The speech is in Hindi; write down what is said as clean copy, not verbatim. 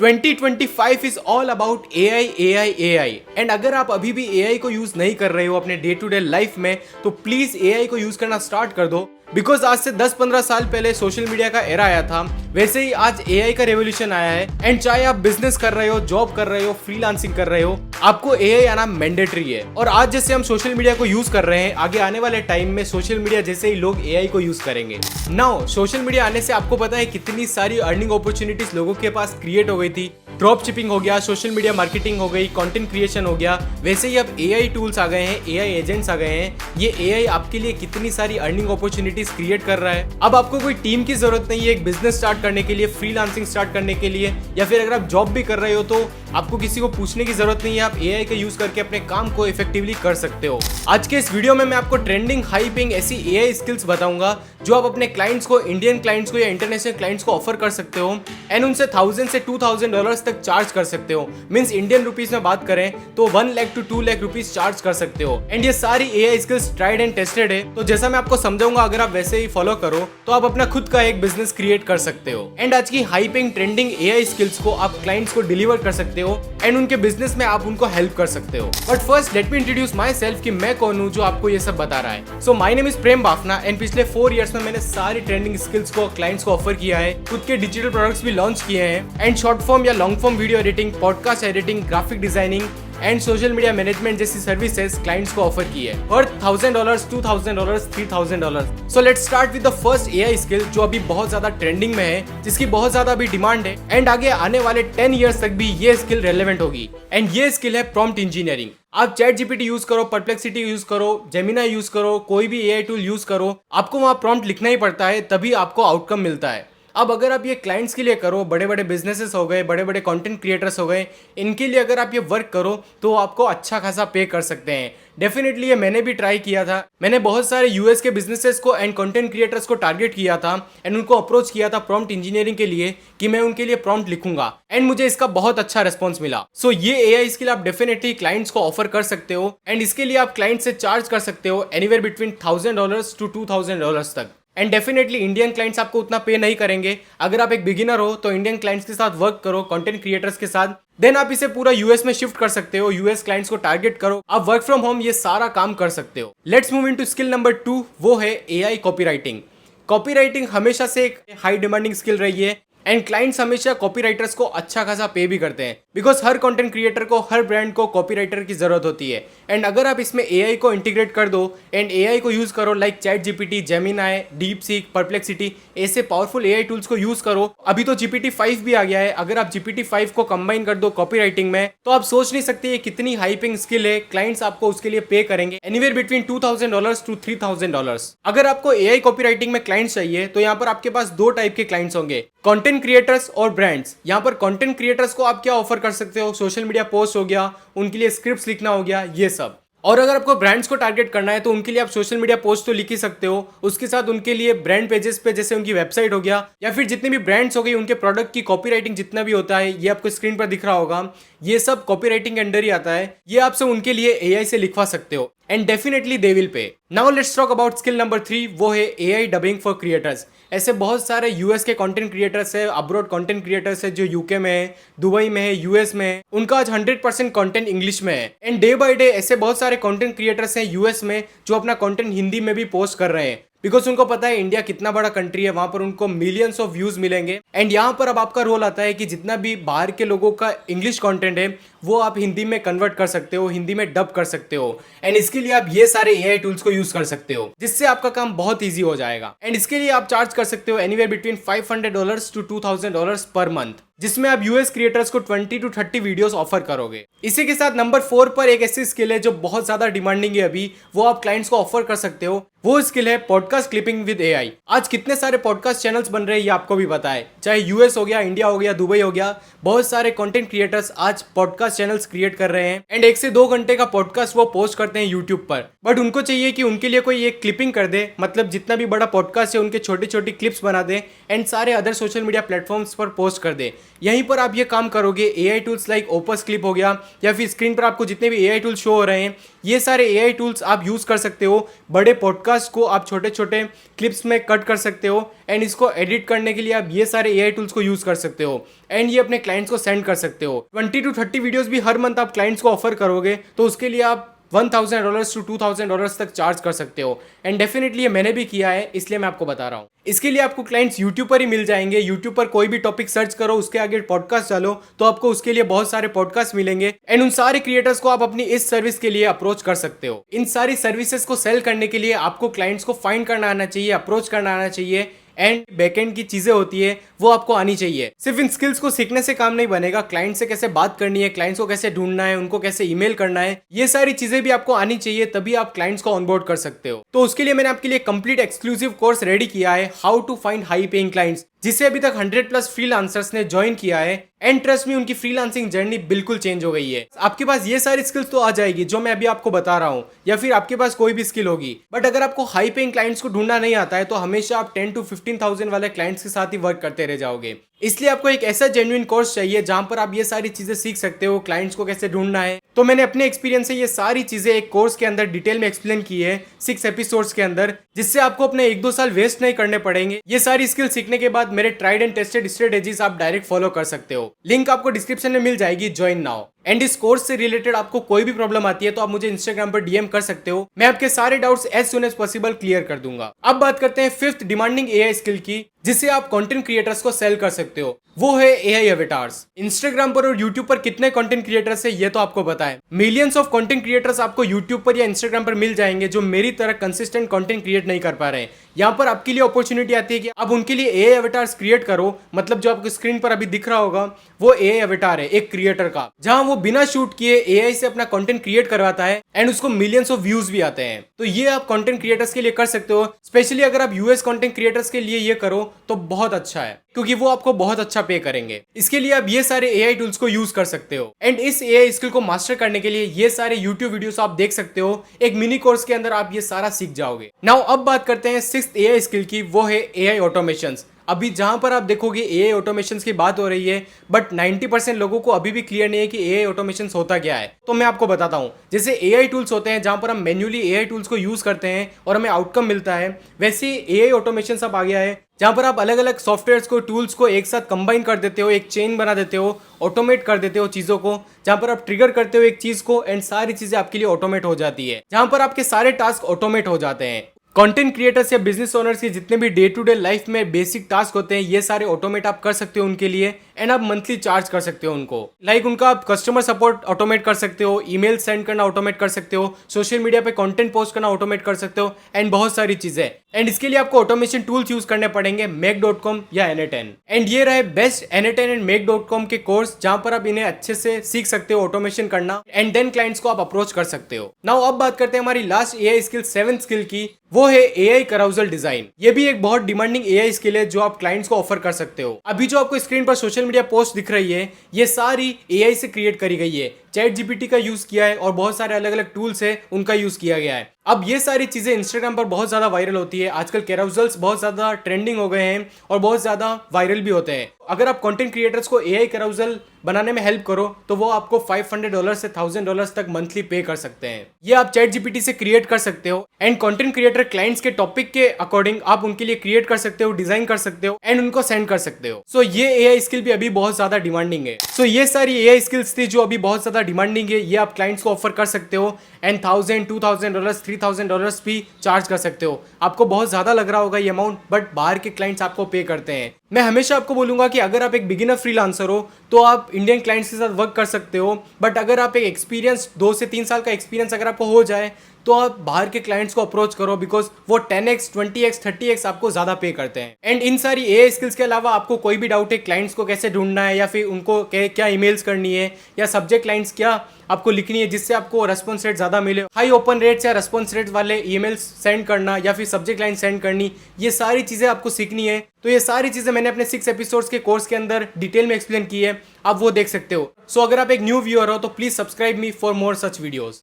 2025 is all about AI and अगर आप अभी भी AI को यूज नहीं कर रहे हो अपने डे टू डे लाइफ में तो प्लीज AI को यूज करना स्टार्ट कर दो। बिकॉज आज से 10-15 साल पहले सोशल मीडिया का एरा आया था, वैसे ही आज AI का रेवोल्यूशन आया है। एंड चाहे आप बिजनेस कर रहे हो, जॉब कर रहे हो, फ्रीलांसिंग कर रहे हो, आपको AI आना मैंडेटरी है। और आज जैसे हम सोशल मीडिया को यूज कर रहे हैं, आगे आने वाले टाइम में सोशल मीडिया जैसे ही लोग AI को यूज करेंगे। नाउ सोशल मीडिया आने से आपको पता है कितनी सारी अर्निंग अपॉर्चुनिटीज लोगों के पास क्रिएट हो गई थी। ड्रॉप शिपिंग हो गया, सोशल मीडिया मार्केटिंग हो गई, कंटेंट क्रिएशन हो गया। वैसे ही अब AI टूल्स आ गए हैं, AI एजेंट्स आ गए हैं। ये AI आपके लिए कितनी सारी अर्निंग अपॉर्चुनिटीज क्रिएट कर रहा है। अब आपको कोई टीम की जरूरत नहीं है एक बिजनेस स्टार्ट करने के लिए, फ्रीलांसिंग स्टार्ट करने के लिए, या फिर अगर आप जॉब भी कर रहे हो तो आपको किसी को पूछने की जरूरत नहीं है। आप AI का यूज करके अपने काम को इफेक्टिवली कर सकते हो। आज के इस वीडियो में मैं आपको ट्रेंडिंग हाई पेइंग ऐसी AI स्किल्स बताऊंगा जो आप अपने क्लाइंट्स को, इंडियन क्लाइंट्स को या इंटरनेशनल क्लाइंट्स को ऑफर कर सकते हो एंड उनसे $1000 से $2000 तक चार्ज कर सकते हो। मींस इंडियन रुपीस में बात करें तो 1 lakh to 2 lakh rupees charge कर सकते हो। एंड ये सारी AI skills tried and tested है, तो जैसा मैं आपको समझाऊंगा अगर आप वैसे ही फॉलो करो तो आप अपना खुद का एक बिजनेस क्रिएट कर सकते हो। एंड आज की high paying trending AI skills को आप क्लाइंट्स को डिलीवर कर सकते हो एंड उनके बिजनेस में आप उनको हेल्प कर सकते हो। But first let me introduce my self कि मैं कौन हूँ जो आपको ये सब बता रहा है। So my name is Prem Bafna and पिछले 4 इयर्स में मैंने सारी ट्रेंडिंग स्किल्स को क्लाइंट्स को ऑफर किया है, खुद के डिजिटल प्रोडक्ट्स भी लॉन्च किए हैं एंड शॉर्ट फॉर्म या long form video editing, podcast editing, graphic designing and social media management जैसी सर्विसेज क्लाइंट्स को ऑफर की है worth $1000, $2000, $3000। So let's start with the first AI skill जो अभी बहुत ज्यादा ट्रेंडिंग में है, जिसकी बहुत ज्यादा अभी डिमांड है एंड आगे आने वाले 10 इयर्स तक भी ये स्किल रेलेवेंट होगी। एंड ये स्किल है प्रॉम्प्ट इंजीनियरिंग। आप ChatGPT यूज करो, परप्लेक्सिटी यूज करो, जेमिनी यूज करो, कोई भी AI टूल यूज करो, आपको वहां प्रॉम्प्ट लिखना ही पड़ता है, तभी आपको आउटकम मिलता है। अब अगर आप ये क्लाइंट्स के लिए करो, बड़े बड़े बिजनेसेस हो गए, बड़े बड़े कंटेंट क्रिएटर्स हो गए, इनके लिए अगर आप ये वर्क करो तो आपको अच्छा खासा पे कर सकते हैं। डेफिनेटली ये मैंने भी ट्राई किया था। मैंने बहुत सारे US के बिजनेसेस को एंड कंटेंट क्रिएटर्स को टारगेट किया था एंड उनको अप्रोच किया था प्रॉम्प्ट इंजीनियरिंग के लिए कि मैं उनके लिए प्रॉम्प्ट लिखूंगा एंड मुझे इसका बहुत अच्छा रिस्पॉन्स मिला। सो ये AI स्किल आप डेफिनेटली क्लाइंट्स को ऑफर कर सकते हो एंड इसके लिए आप क्लाइंट से चार्ज कर सकते हो एनीवेयर बिटवीन $1000 to $2000 तक। एंड डेफिनेटली इंडियन क्लाइंट्स आपको उतना पे नहीं करेंगे। अगर आप एक बिगिनर हो तो इंडियन क्लाइंट्स के साथ वर्क करो, कंटेंट क्रिएटर्स के साथ, देन आप इसे पूरा US में शिफ्ट कर सकते हो। US क्लाइंट्स को टारगेट करो, आप वर्क फ्रॉम होम ये सारा काम कर सकते हो। Let's move into skill number 2, वो है AI कॉपीराइटिंग। कॉपीराइटिंग हमेशा से एक हाई डिमांडिंग स्किल रही है एंड क्लाइंट्स हमेशा कॉपीराइटर्स को अच्छा खासा पे भी करते हैं बिकॉज हर कंटेंट क्रिएटर को, हर ब्रांड को कॉपीराइटर की जरूरत होती है। एंड अगर आप इसमें AI को इंटीग्रेट कर दो एंड AI को यूज करो like ChatGPT, Gemini, DeepSeek, perplexity, ऐसे पावरफुल AI टूल्स को यूज करो। अभी तो GPT-5 भी आ गया है। अगर आप GPT-5 को कंबाइन कर दो कॉपीराइटिंग में तो आप सोच नहीं सकते ये कितनी हाई पेइंग स्किल है। क्लाइंट्स आपको उसके लिए पे करेंगे एनीवेयर बिटवीन $2000 to $3000। अगर आपको AI कॉपीराइटिंग में क्लाइंट्स चाहिए तो यहाँ पर आपके पास 2 टाइप के क्लाइंट्स होंगे, कंटेंट क्रिएटर्स और ब्रांड्स। यहाँ पर कंटेंट क्रिएटर्स को आप क्या ऑफर कर सकते हो, सोशल मीडिया पोस्ट हो गया, उनके लिए स्क्रिप्ट्स लिखना हो गया, ये सब। और अगर आपको ब्रांड्स को टारगेट करना है तो उनके लिए आप सोशल मीडिया पोस्ट तो लिख ही सकते हो, उसके साथ उनके लिए ब्रांड पेजेस पे जैसे उनकी वेबसाइट हो गया या फिर जितने भी ब्रांड्स हो गई उनके प्रोडक्ट की कॉपीराइटिंग जितना भी होता है, ये आपको स्क्रीन पर दिख रहा होगा, ये सब कॉपीराइटिंग के अंडर ही आता है। ये आपसे उनके लिए AI से लिखवा सकते हो and definitely they will pay. Now let's talk about skill number 3, वो है AI डबिंग फॉर क्रिएटर्स। ऐसे बहुत सारे US के कंटेंट क्रिएटर्स है, अब्रॉड कंटेंट क्रिएटर्स है जो UK में है, दुबई में है, US में है, उनका आज 100% कंटेंट इंग्लिश में है। एंड डे बाय डे ऐसे बहुत सारे कंटेंट क्रिएटर्स हैं US में जो अपना कंटेंट हिंदी में भी पोस्ट कर रहे हैं बिकॉज उनको पता है इंडिया कितना बड़ा कंट्री है, वहां पर उनको मिलियंस ऑफ व्यूज मिलेंगे। एंड यहाँ पर अब आपका रोल आता है कि जितना भी बाहर के लोगों का इंग्लिश कंटेंट है वो आप हिंदी में कन्वर्ट कर सकते हो, हिंदी में डब कर सकते हो एंड इसके लिए आप ये सारे AI टूल्स को यूज कर सकते हो जिससे आपका काम बहुत ईजी हो जाएगा। एंड इसके लिए आप चार्ज कर सकते हो anywhere between $500 to $2000 per month, जिसमें आप US क्रिएटर्स को 20 to 30 वीडियोस ऑफर करोगे। इसी के साथ नंबर 4 पर एक ऐसी स्किल है जो बहुत ज्यादा डिमांडिंग है अभी, वो आप क्लाइंट्स को ऑफर कर सकते हो। वो स्किल है पॉडकास्ट क्लिपिंग विद AI। आज कितने सारे पॉडकास्ट चैनल्स बन रहे हैं ये आपको भी पता है, चाहे US हो गया, इंडिया हो गया, दुबई हो गया, बहुत सारे कंटेंट क्रिएटर्स आज पॉडकास्ट चैनल्स क्रिएट कर रहे हैं एंड 1 से 2 घंटे का पॉडकास्ट वो पोस्ट करते हैं यूट्यूब पर। बट उनको चाहिए कि उनके लिए कोई एक क्लिपिंग कर दे, मतलब जितना भी बड़ा पॉडकास्ट है उनके छोटी छोटी क्लिप्स बना दे एंड सारे अदर सोशल मीडिया प्लेटफॉर्म्स पर पोस्ट कर दे यहीं पर आप ये काम करोगे। AI tools like opus clip हो गया, या फिर स्क्रीन पर आपको जितने भी AI टूल्स शो हो रहे हैं, ये सारे AI टूल्स आप यूज़ कर सकते हो। बड़े पॉडकास्ट को आप छोटे छोटे क्लिप्स में कट कर सकते हो, एंड इसको एडिट करने के लिए आप ये सारे AI टूल्स को यूज़ कर सकते हो, एंड ये अपने क्लाइंट्स को सेंड कर सकते हो। 20 to 30 वीडियोस भी हर मंथ आप क्लाइंट्स को ऑफर करोगे तो उसके लिए आप $1000 to $2000 तक चार्ज कर सकते हो। एंड डेफिनेटली ये मैंने भी किया है, इसलिए मैं आपको बता रहा हूँ। इसके लिए आपको क्लाइंट्स यूट्यूब पर ही मिल जाएंगे। यूट्यूब पर कोई भी टॉपिक सर्च करो, उसके आगे पॉडकास्ट डालो, तो आपको उसके लिए बहुत सारे पॉडकास्ट मिलेंगे, एंड उन सारे क्रिएटर्स को आप अपनी इस सर्विस के लिए अप्रोच कर सकते हो। इन सारी सर्विसेज को सेल करने के लिए आपको क्लाइंट्स को फाइंड करना आना चाहिए, अप्रोच करना आना चाहिए, एंड बैकएंड की चीजें होती है वो आपको आनी चाहिए। सिर्फ इन स्किल्स को सीखने से काम नहीं बनेगा। क्लाइंट से कैसे बात करनी है, क्लाइंट्स को कैसे ढूंढना है, उनको कैसे ईमेल करना है, ये सारी चीजें भी आपको आनी चाहिए, तभी आप क्लाइंट्स को ऑनबोर्ड कर सकते हो। तो उसके लिए मैंने आपके लिए कंप्लीट एक्सक्लूसिव कोर्स रेडी किया है, how to find high paying clients, जिससे अभी तक 100+ फ्रीलांसर्स ने ज्वाइन किया है, एंड ट्रस्ट में उनकी फ्रीलांसिंग जर्नी बिल्कुल चेंज हो गई है। आपके पास ये सारी स्किल्स तो आ जाएगी जो मैं अभी आपको बता रहा हूँ, या फिर आपके पास कोई भी स्किल होगी, बट अगर आपको हाई पेइंग क्लाइंट्स को ढूंढना नहीं आता है तो हमेशा आप 10 to 15,000 वाले क्लाइंट्स के साथ ही वर्क करते रह जाओगे। इसलिए आपको एक ऐसा जेन्युइन कोर्स चाहिए जहां पर आप ये सारी चीजें सीख सकते हो, क्लाइंट्स को कैसे ढूंढना है। तो मैंने अपने एक्सपीरियंस से ये सारी चीजें एक कोर्स के अंदर डिटेल में एक्सप्लेन की है 6 एपिसोड्स के अंदर, जिससे आपको अपने 1-2 साल वेस्ट नहीं करने पड़ेंगे। ये सारी स्किल सीखने के बाद मेरे ट्राइड एंड टेस्टेड स्ट्रेटेजीज आप डायरेक्ट फॉलो कर सकते हो। लिंक आपको डिस्क्रिप्शन में मिल जाएगी, ज्वाइन नाउ। एंड इस कोर्स से रिलेटेड आपको कोई भी प्रॉब्लम आती है तो आप मुझे इंस्टाग्राम पर DM कर सकते हो, मैं आपके सारे doubts as soon as possible clear कर दूंगा। अब बात करते हैं 5th डिमांडिंग AI स्किल की, जिससे आप कंटेंट क्रिएटर्स को सेल कर सकते हो, वो है AI अवतार्स। इंस्टाग्राम पर और यूट्यूब पर कितने कंटेंट क्रिएटर्स है ये तो आपको पता है। मिलियंस ऑफ कंटेंट क्रिएटर्स आपको यूट्यूब पर या इंस्टाग्राम पर मिल जाएंगे जो मेरी तरह कंसिस्टेंट कंटेंट क्रिएट नहीं कर पा रहे हैं। यहाँ पर आपके लिए अपॉर्चुनिटी आती है कि आप उनके लिए AI अवतार्स क्रिएट करो। मतलब जो आपको स्क्रीन पर अभी दिख रहा होगा वो AI अवतार है एक क्रिएटर का, जहां वो बिना शूट किए AI से अपना कंटेंट क्रिएट करवाता है, एंड उसको मिलियंस ऑफ व्यूज भी आते हैं। तो ये आप कंटेंट क्रिएटर्स के लिए कर सकते हो। स्पेशली अगर आप US कंटेंट क्रिएटर्स के लिए ये करो तो बहुत अच्छा है, क्योंकि वो आपको बहुत अच्छा पे करेंगे। इसके लिए आप ये सारे AI टूल्स को यूज कर सकते हो, एंड इस AI स्किल को मास्टर करने के लिए ये सारे YouTube वीडियोस आप देख सकते हो। एक मिनी कोर्स के अंदर आप ये सारा सीख जाओगे। नाउ अब बात करते हैं 6th AI स्किल की, वो है AI ऑटोमेशंस। अभी जहां पर आप देखोगे AI ऑटोमेशंस की बात हो रही है, बट 90% लोगों को अभी भी क्लियर नहीं है कि AI ऑटोमेशंस होता क्या है। तो मैं आपको बताता हूं। जैसे AI टूल्स होते हैं जहां पर हम मैन्युअली AI टूल्स को यूज करते हैं और हमें आउटकम मिलता है, वैसे AI ऑटोमेशंस अब आ गया है जहां पर आप अलग अलग सॉफ्टवेयर्स को, टूल्स को एक साथ कंबाइन कर देते हो, एक चेन बना देते हो, ऑटोमेट कर देते हो चीजों को, जहां पर आप ट्रिगर करते हो एक चीज को, एंड सारी चीजें आपके लिए ऑटोमेट हो जाती है, जहां पर आपके सारे टास्क ऑटोमेट हो जाते हैं। कंटेंट क्रिएटर्स या बिजनेस ओनर्स के जितने भी डे टू डे लाइफ में बेसिक टास्क होते हैं, ये सारे ऑटोमेट आप कर सकते हो उनके लिए, एंड आप मंथली चार्ज कर सकते हो उनको। लाइक उनका आप कस्टमर सपोर्ट ऑटोमेट कर सकते हो, ईमेल सेंड करना ऑटोमेट कर सकते हो, सोशल मीडिया पे कंटेंट पोस्ट करना ऑटोमेट कर सकते हो, एंड बहुत सारी चीजें। एंड इसके लिए आपको ऑटोमेशन टूल्स यूज करने पड़ेंगे, make.com या N10। एंड ये रहे बेस्ट N10 एंड make.com के कोर्स, जहां पर आप इन्हें अच्छे से सीख सकते हो ऑटोमेशन करना, एंड देन क्लाइंट्स को आप अप्रोच कर सकते हो। नाउ अब बात करते हैं हमारी last AI skill, 7th skill की, वो है AI carousel डिजाइन। ये भी एक बहुत डिमांडिंग AI स्किल है जो आप क्लाइंट्स को ऑफर कर सकते हो। अभी जो आपको स्क्रीन पर सोशल मीडिया पोस्ट दिख रही है, ये सारी AI से क्रिएट करी गई है। ChatGPT का यूज किया है और बहुत सारे अलग अलग टूल्स है उनका यूज किया गया है। अब ये सारी चीजें इंस्टाग्राम पर बहुत ज्यादा वायरल होती है। आजकल कैरोसेल्स बहुत ज्यादा ट्रेंडिंग हो गए हैं और बहुत ज्यादा वायरल भी होते हैं। अगर आप कंटेंट क्रिएटर्स को AI कैरोसेल बनाने में हेल्प करो तो वो आपको $500 से $1000 तक मंथली पे कर सकते हैं। ये आप ChatGPT से क्रिएट कर सकते हो, एंड कंटेंट क्रिएटर क्लाइंट्स के टॉपिक के अकॉर्डिंग आप उनके लिए क्रिएट कर सकते हो, डिजाइन कर सकते हो, एंड उनको सेंड कर सकते हो। सो ये AI स्किल भी अभी बहुत ज्यादा डिमांडिंग है। सो ये सारी AI स्किल्स थी जो अभी बहुत ज्यादा डिमांडिंग है। ये आप क्लाइंट्स को ऑफर कर सकते हो, एंड $1000, $2000, $3000 भी चार्ज कर सकते हो। आपको बहुत ज्यादा लग रहा होगा ये अमाउंट, बट बाहर के क्लाइंट्स आपको पे करते हैं। मैं हमेशा आपको बोलूंगा कि अगर आप एक बिगिनर फ्रीलांसर हो तो आप इंडियन क्लाइंट्स के साथ वर्क कर सकते हो, बट अगर आप एक एक्सपीरियंस 2 से 3 साल का एक्सपीरियंस अगर आपको हो जाए तो आप बाहर के क्लाइंट्स को अप्रोच करो, बिकॉज वो 10x, 20x, 30x आपको ज्यादा पे करते हैं। एंड इन सारी AI स्किल्स के अलावा आपको कोई भी डाउट है क्लाइंट्स को कैसे ढूंढना है, या फिर उनको क्या ईमेल्स करनी है, या सब्जेक्ट लाइन्स क्या आपको लिखनी है जिससे आपको रेस्पॉन्स रेट ज्यादा मिले, हाई ओपन रेट्स या रेस्पॉन्स रेट वाले ईमेल्स सेंड करना, या फिर सब्जेक्ट लाइन सेंड करनी, ये सारी चीजें आपको सीखनी है। तो ये सारी चीजें मैंने अपने 6 एपिसोड्स के कोर्स के अंदर डिटेल में एक्सप्लेन की है, आप वो देख सकते हो। सो अगर आप एक न्यू व्यूअर हो तो please subscribe me for more such videos.